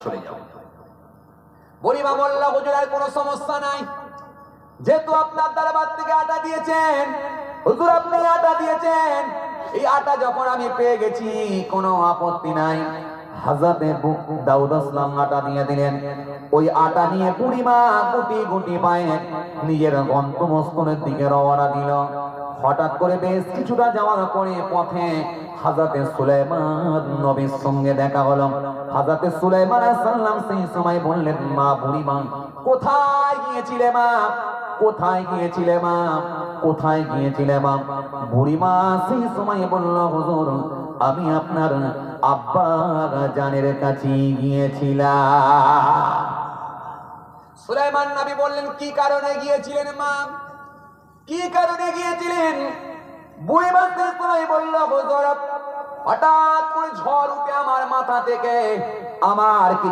চলে যাও। বুড়িমা বলল, হুজুর আর কোনো সমস্যা নাই, যেহেতু আপনার দরবার থেকে আটা দিয়েছেন, হুজুর আপনি আটা দিয়েছেন, এই আটা যখন আমি পেয়ে গেছি কোনো আপত্তি নাই। হযরতে দাউদ আসলাম আটা দিয়ে দিলেন। ওই আটা নিয়ে বুড়িমা গুটি গুটি পায়ে নিজের গন্তব্যস্থলের দিকে রওনা দিল। হঠাৎ করে বেশ কিছুটা যাওয়ার পরে পথে হযরতে সুলাইমান নবীর সঙ্গে দেখা হলো। হযরতে সুলাইমান আলাইহিস সালাম সেই সময় বললেন, মা বুড়িমা কোথায় গিয়েছিলে মা, কোথায় গিয়েছিলে মা, কোথায় গিয়েছিলে মা? বুড়িমা সেই সময় বলল, হুজুর আমি আপনার আব্বা জানের কাছে গিয়েছিলাম। সুলাইমান নবী বললেন, কি কারণে গিয়েছিলেন মা, কি কারণে গিয়েছিলেন? বুড়িমা সেই সময় বলল, হুজুর হঠাৎ করে ঝড় উঠে আমার মাথা থেকে আমার